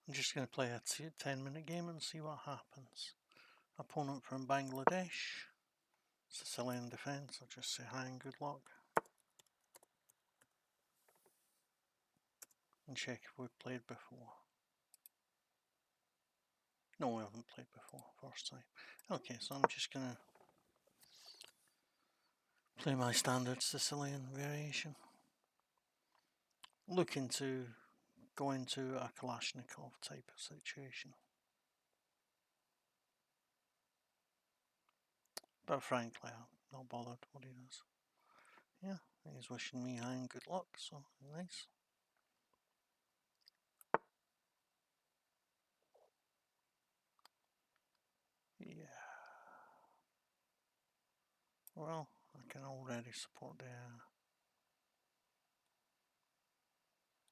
I'm just going to play a 10-minute game and see what happens. Opponent from Bangladesh, Sicilian defence. I'll just say hi and good luck. And check if we've played before. No, we haven't played before, first time. Okay, so I'm just going to play my standard Sicilian variation. Looking to go into a Kalashnikov type of situation. But frankly, I'm not bothered what he does. Yeah, he's wishing me hi and good luck, so nice. Yeah. Well, I can already support the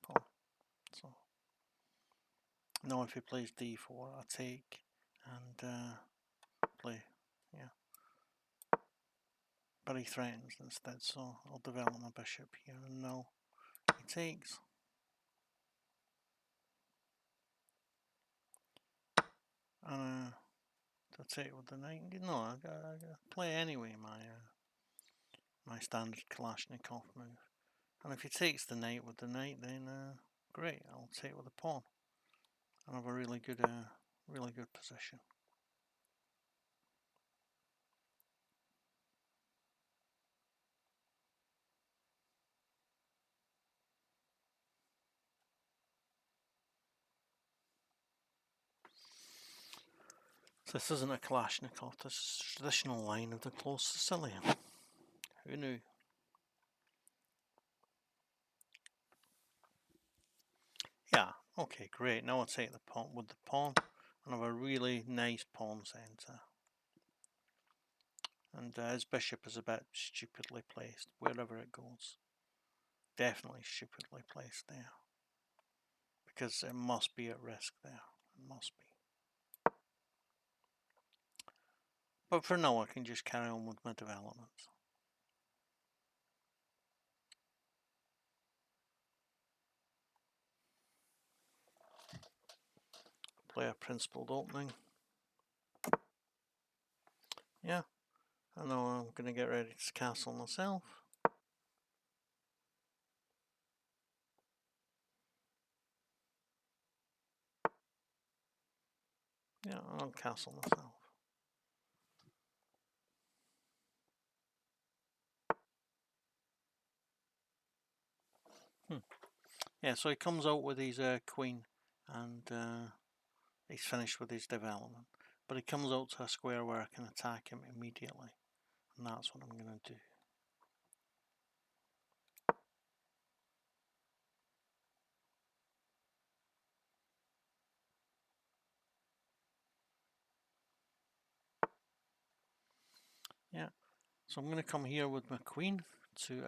pawn. So now if he plays d4, I take and play. Yeah. But he threatens instead, so I'll develop my bishop here. And now he takes. And to take with the knight. No, I gotta play anyway my standard Kalashnikov move. And if he takes the knight with the knight, then great, I'll take with the pawn. I have a really good position. So this isn't a Kalashnikov, this is a traditional line of the close Sicilian. Who knew? Yeah, okay, great. Now I'll take the pawn with the pawn and have a really nice pawn centre. And his bishop is a bit stupidly placed wherever it goes. Definitely stupidly placed there. Because it must be at risk there. It must be. But for now I can just carry on with my developments. Play a principled opening. Yeah, I know I'm going to get ready to castle myself. Yeah, I'll castle myself. Yeah, so he comes out with his queen and he's finished with his development. But he comes out to a square where I can attack him immediately. And that's what I'm going to do. Yeah, so I'm going to come here with my queen to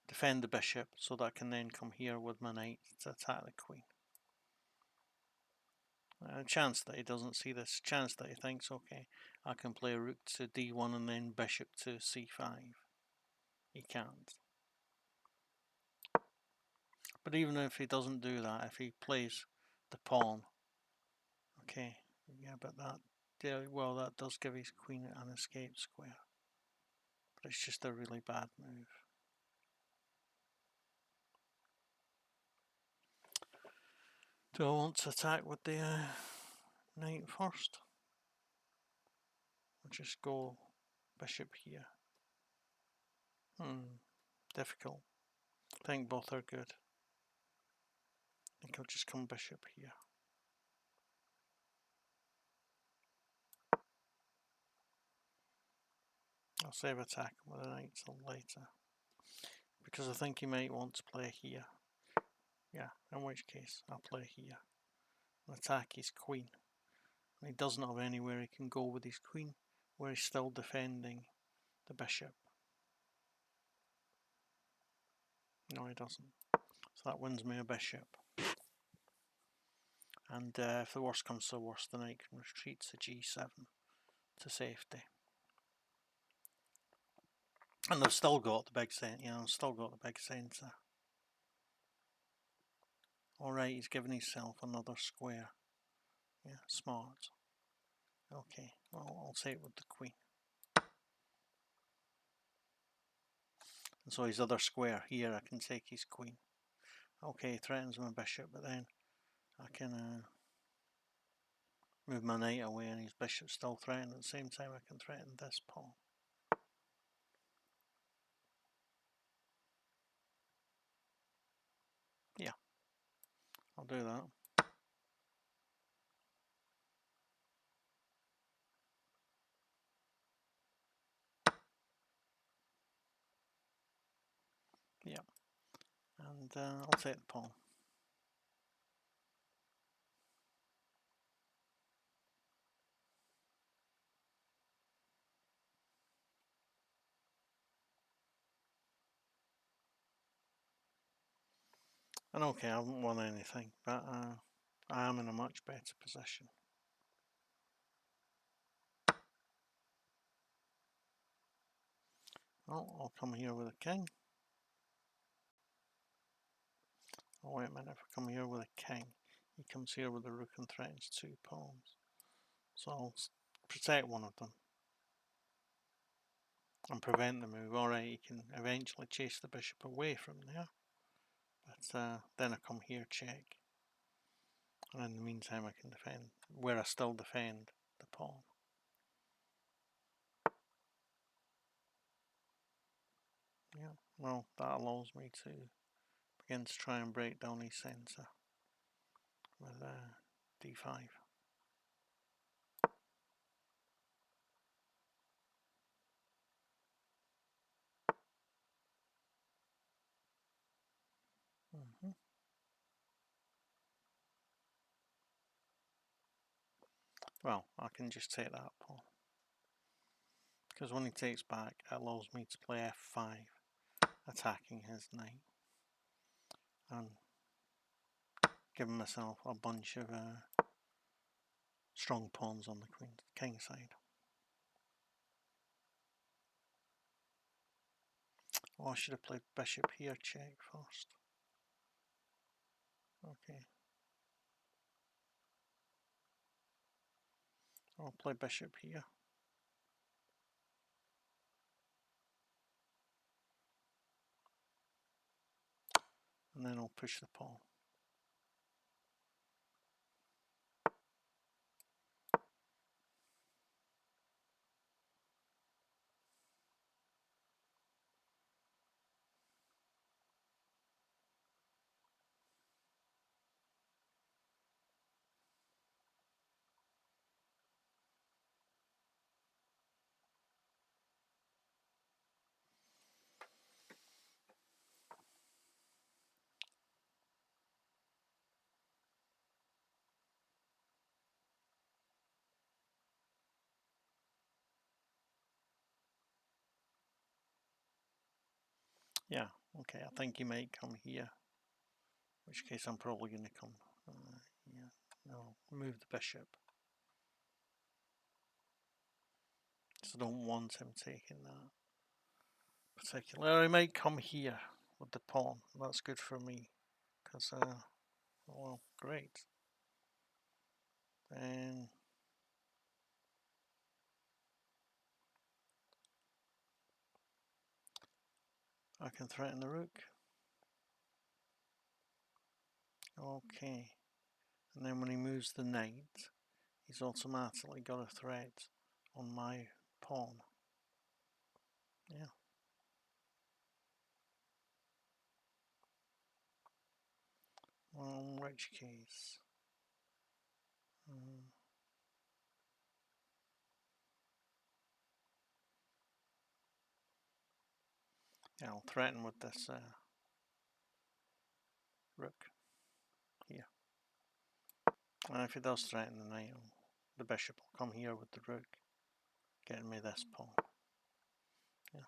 defend the bishop so that I can then come here with my knight to attack the queen. A chance that he doesn't see this, chance that he thinks, okay, I can play rook to d1 and then bishop to c5. He can't. But even if he doesn't do that, if he plays the pawn, okay, yeah, but that, yeah, well, that does give his queen an escape square. But it's just a really bad move. Do I want to attack with the knight first? I'll just go bishop here. Difficult. I think both are good. I think I'll just come bishop here. I'll save attacking with a knight till later. Because I think he might want to play here. Yeah, in which case I'll play here. And attack his queen. And he doesn't have anywhere he can go with his queen, where he's still defending the bishop. No, he doesn't. So that wins me a bishop. And if the worst comes to the worst, the knight can retreat to g7 to safety. And they've still got the big centre, still got the big centre. Alright, he's given himself another square. Yeah, smart. Okay, well, I'll take with the queen. And so his other square here, I can take his queen. Okay, he threatens my bishop, but then I can move my knight away and his bishop's still threatened. At the same time, I can threaten this pawn. Yeah, I'll do that. Yeah, and I'll take the pawn. And okay, I haven't won anything, but I am in a much better position. Oh, I'll come here with a king. Oh, wait a minute, if I come here with a king, he comes here with a rook and threatens 2 pawns. So I'll protect one of them and prevent the move. Alright, he can eventually chase the bishop away from there. But then I come here, check. And in the meantime I can defend, where I still defend the pawn. Yeah, well, that allows me to begin to try and break down his centre with d5. Well, I can just take that pawn, because when he takes back, it allows me to play f5, attacking his knight, and giving myself a bunch of strong pawns on the king side. Oh, I should have played bishop here, check first. Okay. I'll play bishop here. And then I'll push the pawn. Yeah, okay, I think he might come here, in which case I'm probably going to come, yeah, no, move the bishop. So I don't want him taking that particular. I might come here with the pawn. That's good for me, because, well, great. Then I can threaten the rook. Okay, and then when he moves the knight, he's automatically got a threat on my pawn. Yeah. Well, in which case, yeah, I'll threaten with this rook here. And if he does threaten the knight, the bishop will come here with the rook, getting me this pawn. Yeah.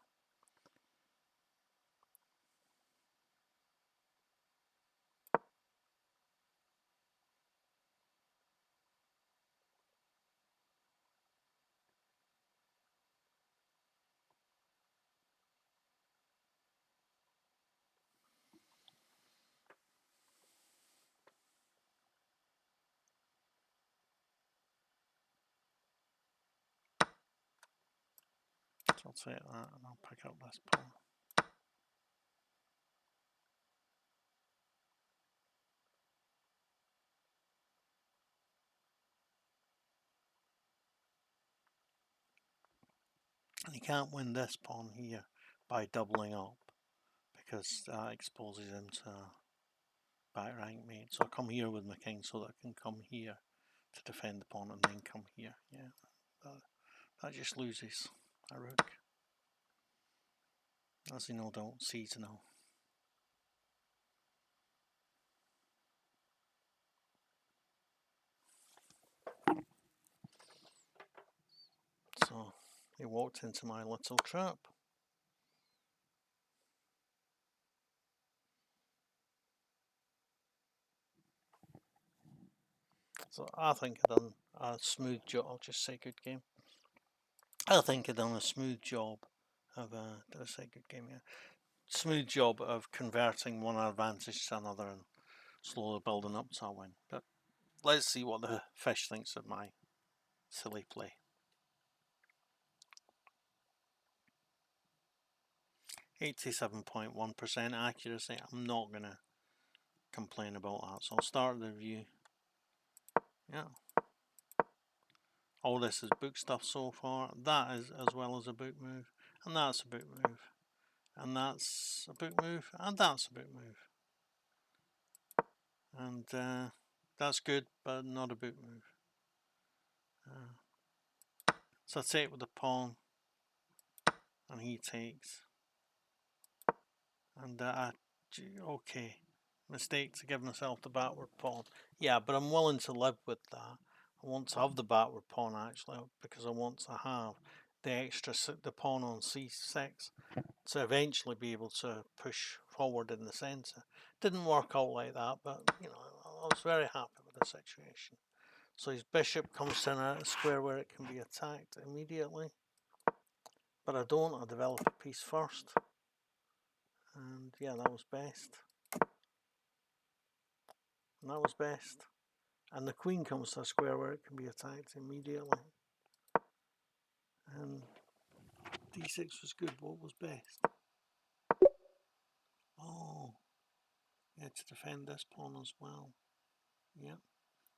So I'll take that and I'll pick up this pawn. And you can't win this pawn here by doubling up, because that exposes him to back rank mate. So I come here with my king so that I can come here to defend the pawn and then come here. Yeah, that just loses a rook, as you no doubt see to know. So he walked into my little trap. So I think I done a smooth job. I'll just say good game. I think I done a smooth job of did I say good game? Yeah, smooth job of converting one advantage to another and slowly building up to a win. But let's see what the fish thinks of my silly play. 87.1% accuracy. I'm not gonna complain about that. So I'll start the review. Yeah. All this is book stuff so far. That is as well as a book move. And that's a book move. And that's a book move. And that's a book move. And that's good, but not a book move. So I take with the pawn. And he takes. And okay. Mistake to give myself the backward pawn. Yeah, but I'm willing to live with that. I want to have the backward pawn actually, because I want to have the extra the pawn on c6 to eventually be able to push forward in the centre. Didn't work out like that, but you know, I was very happy with the situation. So his bishop comes to a square where it can be attacked immediately, but I don't. I develop a piece first, and yeah, that was best. And that was best. And the queen comes to a square where it can be attacked immediately. And d6 was good. What was best? Oh, yeah, to defend this pawn as well. Yeah,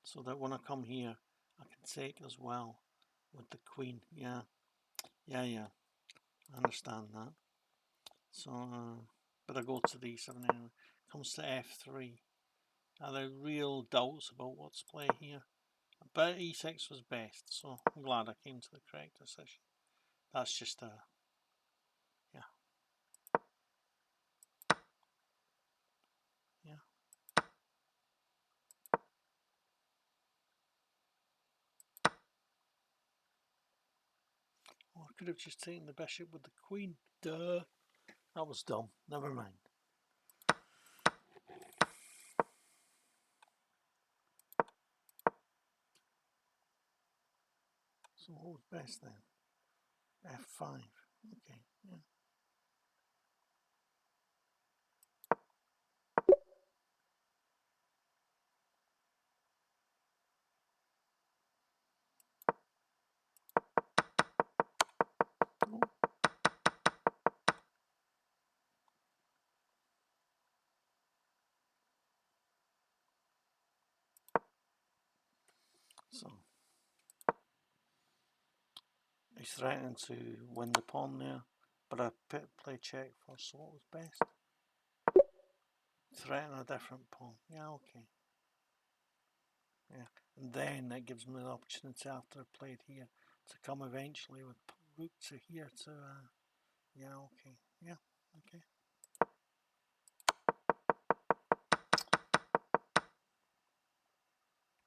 so that when I come here, I can take as well with the queen. Yeah, yeah. I understand that. So, but I go to d7 anyway. Comes to f3. Are there real doubts about what's play here? But e6 was best, so I'm glad I came to the correct decision. That's just a, yeah. Oh, I could have just taken the bishop with the queen. Duh. That was dumb. Never mind. So what was best then? F5. Okay, yeah. Oh. So he's threatening to win the pawn there, but I play check first. So what was best? Threaten a different pawn. Yeah, okay. Yeah, and then that gives me the opportunity after I played here to come eventually with rook to here to. Yeah, okay. Yeah, okay.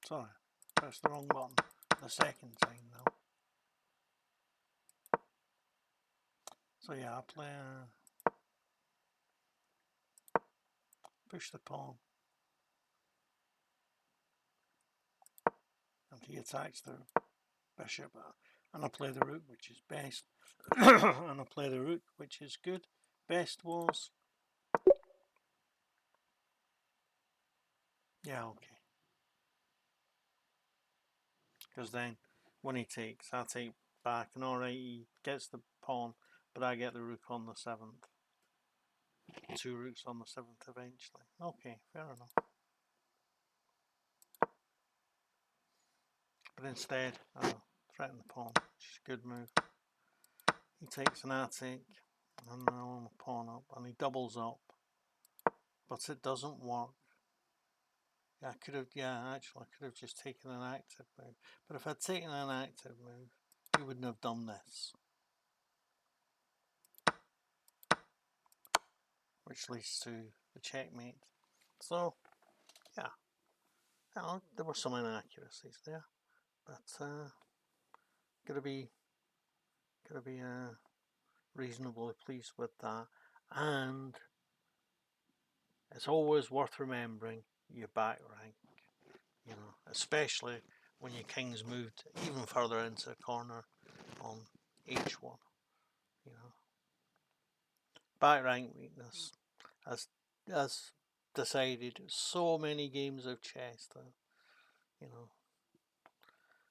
Sorry, pressed the wrong button the second time now. So yeah, I play push the pawn, and he attacks the bishop, and I play the rook, which is best, and I play the rook, which is good. Best was, yeah, okay, because then when he takes, I take back, and alright, he gets the pawn, but I get the rook on the 7th. 2 rooks on the 7th eventually. Okay, fair enough. But instead, I threaten the pawn, which is a good move. He takes an attic, and I want a pawn up, and he doubles up. But it doesn't work. Yeah, I could have just taken an active move. But if I'd taken an active move, he wouldn't have done this. Which leads to the checkmate. So, yeah, there were some inaccuracies there, but gotta be reasonably pleased with that. And it's always worth remembering your back rank, especially when your king's moved even further into the corner on h1. Back rank weakness has decided so many games of chess that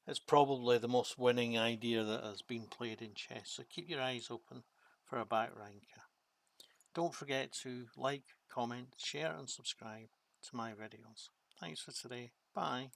it's probably the most winning idea that has been played in chess. So keep your eyes open for a back ranker. Don't forget to like, comment, share and subscribe to my videos. Thanks for today. Bye.